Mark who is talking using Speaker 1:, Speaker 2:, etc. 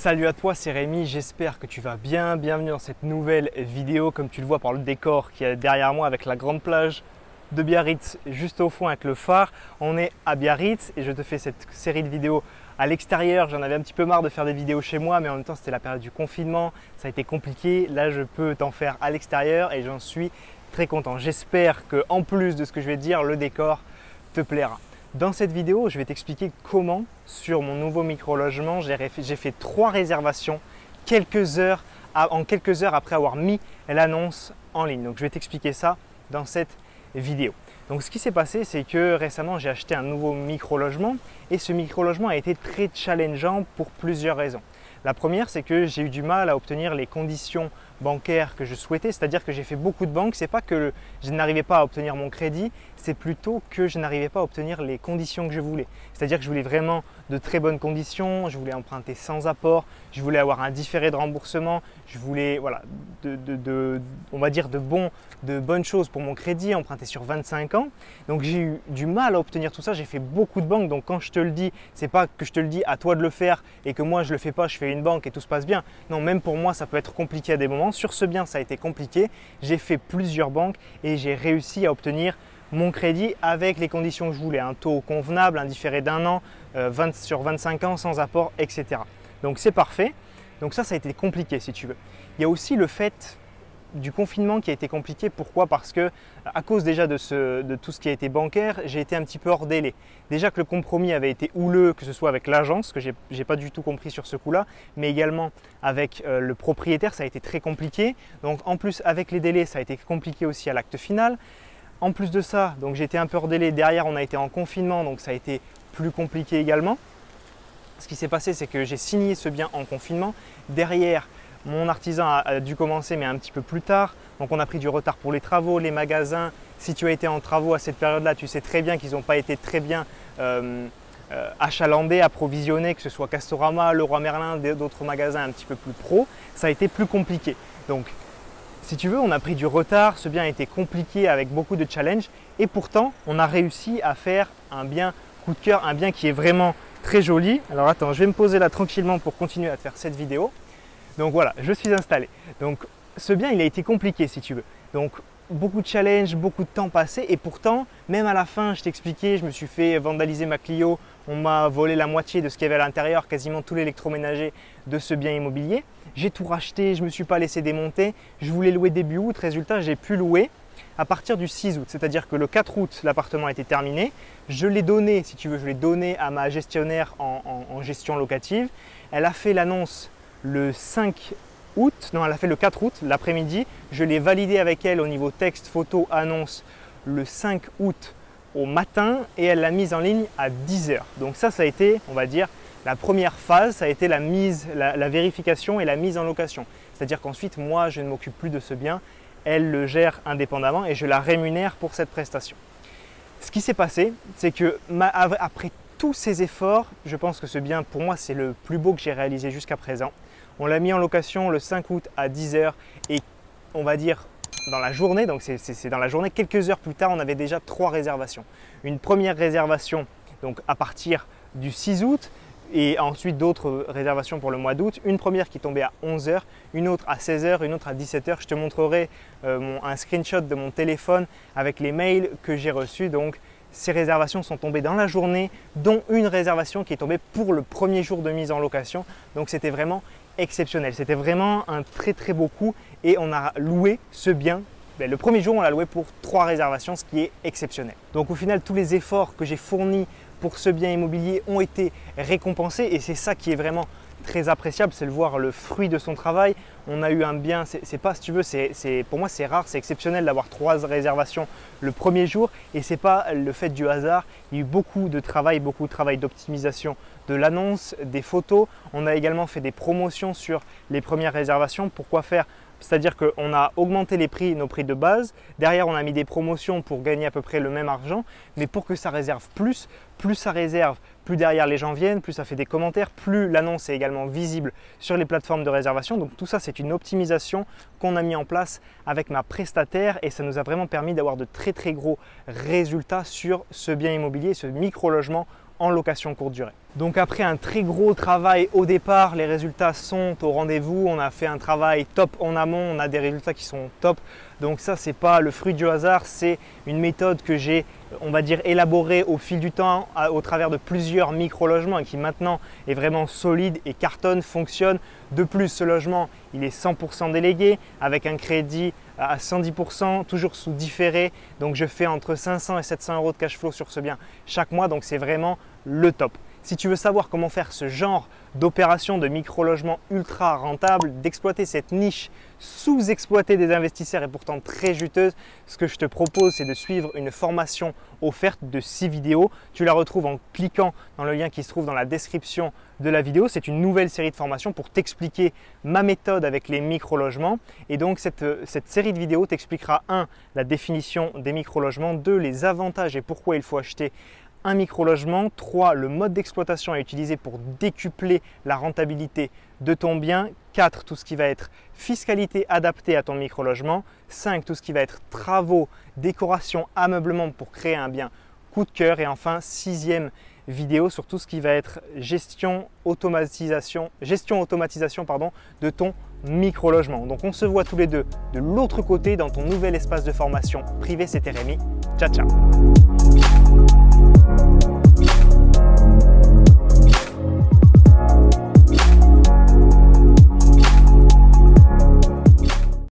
Speaker 1: Salut à toi, c'est Rémi, j'espère que tu vas bien. Bienvenue dans cette nouvelle vidéo, comme tu le vois par le décor qui est derrière moi avec la grande plage de Biarritz juste au fond avec le phare. On est à Biarritz et je te fais cette série de vidéos à l'extérieur. J'en avais un petit peu marre de faire des vidéos chez moi, mais en même temps c'était la période du confinement, ça a été compliqué. Là je peux t'en faire à l'extérieur et j'en suis très content. J'espère que en plus de ce que je vais te dire, le décor te plaira. Dans cette vidéo, je vais t'expliquer comment, sur mon nouveau micro-logement, j'ai fait 3 réservations en quelques heures après avoir mis l'annonce en ligne. Donc, je vais t'expliquer ça dans cette vidéo. Donc, ce qui s'est passé, c'est que récemment, j'ai acheté un nouveau micro-logement et ce micro-logement a été très challengeant pour plusieurs raisons. La première, c'est que j'ai eu du mal à obtenir les conditions bancaires que je souhaitais, c'est-à-dire que j'ai fait beaucoup de banques. C'est pas que je n'arrivais pas à obtenir mon crédit, c'est plutôt que je n'arrivais pas à obtenir les conditions que je voulais. C'est-à-dire que je voulais vraiment de très bonnes conditions, je voulais emprunter sans apport, je voulais avoir un différé de remboursement, je voulais voilà, on va dire de bonnes choses pour mon crédit, emprunter sur 25 ans. Donc j'ai eu du mal à obtenir tout ça, j'ai fait beaucoup de banques. Donc quand je te le dis, c'est pas que je te le dis à toi de le faire et que moi je le fais pas, je fais une banque et tout se passe bien. Non, même pour moi ça peut être compliqué à des moments. Sur ce bien ça a été compliqué, j'ai fait plusieurs banques et j'ai réussi à obtenir mon crédit avec les conditions que je voulais, un taux convenable, un différé d'1 an, sur 25 ans sans apport, etc. Donc c'est parfait. Donc ça a été compliqué si tu veux. Il y a aussi le fait du confinement qui a été compliqué. Pourquoi? Parce que à cause déjà de tout ce qui a été bancaire, j'ai été un petit peu hors délai. Déjà que le compromis avait été houleux, que ce soit avec l'agence, que j'ai pas du tout compris sur ce coup-là, mais également avec le propriétaire, ça a été très compliqué. Donc en plus avec les délais, ça a été compliqué aussi à l'acte final. En plus de ça, donc j'ai été un peu hors délai. Derrière, on a été en confinement, donc ça a été plus compliqué également. Ce qui s'est passé, c'est que j'ai signé ce bien en confinement. Derrière, mon artisan a dû commencer, mais un petit peu plus tard. Donc on a pris du retard pour les travaux, les magasins. Si tu as été en travaux à cette période-là, tu sais très bien qu'ils n'ont pas été très bien achalandés, approvisionnés, que ce soit Castorama, Leroy Merlin, d'autres magasins un petit peu plus pro. Ça a été plus compliqué. Donc si tu veux, on a pris du retard, ce bien a été compliqué avec beaucoup de challenges et pourtant, on a réussi à faire un bien coup de cœur, un bien qui est vraiment très joli. Alors attends, je vais me poser là tranquillement pour continuer à te faire cette vidéo. Donc voilà, je suis installé. Donc ce bien, il a été compliqué si tu veux. Donc beaucoup de challenges, beaucoup de temps passé et pourtant, même à la fin, je t'expliquais, je me suis fait vandaliser ma Clio, on m'a volé la moitié de ce qu'il y avait à l'intérieur, quasiment tout l'électroménager de ce bien immobilier. J'ai tout racheté, je ne me suis pas laissé démonter, je voulais louer début août, résultat, j'ai pu louer à partir du 6 août, c'est-à-dire que le 4 août, l'appartement a été terminé. Je l'ai donné, si tu veux, je l'ai donné à ma gestionnaire en gestion locative. Elle a fait l'annonce le 5 août, non, elle a fait le 4 août, l'après-midi. Je l'ai validé avec elle au niveau texte, photo, annonce le 5 août au matin et elle l'a mise en ligne à 10 h. Donc ça a été, on va dire, la première phase, ça a été la vérification et la mise en location. C'est-à-dire qu'ensuite, moi, je ne m'occupe plus de ce bien, elle le gère indépendamment et je la rémunère pour cette prestation. Ce qui s'est passé, c'est que après tous ces efforts, je pense que ce bien, pour moi, c'est le plus beau que j'ai réalisé jusqu'à présent. On l'a mis en location le 5 août à 10 h et on va dire dans la journée, donc c'est dans la journée, quelques heures plus tard, on avait déjà 3 réservations. Une première réservation donc à partir du 6 août et ensuite d'autres réservations pour le mois d'août. Une première qui tombait à 11 h, une autre à 16 h, une autre à 17 h. Je te montrerai un screenshot de mon téléphone avec les mails que j'ai reçus. Donc ces réservations sont tombées dans la journée, dont une réservation qui est tombée pour le premier jour de mise en location. Donc c'était vraiment exceptionnel. C'était vraiment un très très beau coup et on a loué ce bien. Le premier jour, on l'a loué pour 3 réservations, ce qui est exceptionnel. Donc au final, tous les efforts que j'ai fournis pour ce bien immobilier ont été récompensés et c'est ça qui est vraiment très appréciable, c'est de voir le fruit de son travail. On a eu un bien, c'est pas, si tu veux, pour moi c'est rare, c'est exceptionnel d'avoir 3 réservations le premier jour et c'est pas le fait du hasard. Il y a eu beaucoup de travail d'optimisation de l'annonce, des photos. On a également fait des promotions sur les premières réservations. Pourquoi faire? C'est-à-dire qu'on a augmenté nos prix de base. Derrière, on a mis des promotions pour gagner à peu près le même argent. Mais pour que ça réserve plus ça réserve, plus derrière les gens viennent, plus ça fait des commentaires, plus l'annonce est également visible sur les plateformes de réservation. Donc tout ça, c'est une optimisation qu'on a mis en place avec ma prestataire et ça nous a vraiment permis d'avoir de très très gros résultats sur ce bien immobilier, ce micro-logement en location courte durée. Donc après un très gros travail au départ, les résultats sont au rendez-vous. On a fait un travail top en amont, on a des résultats qui sont top. Donc ça, c'est pas le fruit du hasard, c'est une méthode que j'ai, on va dire, élaborée au fil du temps au travers de plusieurs micro-logements et qui maintenant est vraiment solide et cartonne, fonctionne. De plus, ce logement, il est 100% délégué avec un crédit à 110%, toujours sous différé. Donc je fais entre 500 et 700 euros de cash flow sur ce bien chaque mois. Donc c'est vraiment le top. Si tu veux savoir comment faire ce genre d'opération de micro-logement ultra rentable, d'exploiter cette niche sous-exploitée des investisseurs et pourtant très juteuse, ce que je te propose, c'est de suivre une formation offerte de 6 vidéos. Tu la retrouves en cliquant dans le lien qui se trouve dans la description de la vidéo. C'est une nouvelle série de formations pour t'expliquer ma méthode avec les micro-logements. Et donc, cette série de vidéos t'expliquera 1. La définition des micro-logements, 2. Les avantages et pourquoi il faut acheter un micro-logement, 3. Le mode d'exploitation à utiliser pour décupler la rentabilité de ton bien, 4. Tout ce qui va être fiscalité adaptée à ton micro-logement, 5. Tout ce qui va être travaux, décoration, ameublement pour créer un bien coup de cœur et enfin 6e vidéo sur tout ce qui va être gestion automatisation de ton micro-logement. Donc on se voit tous les deux de l'autre côté dans ton nouvel espace de formation privé. C'était Rémi. Ciao, ciao.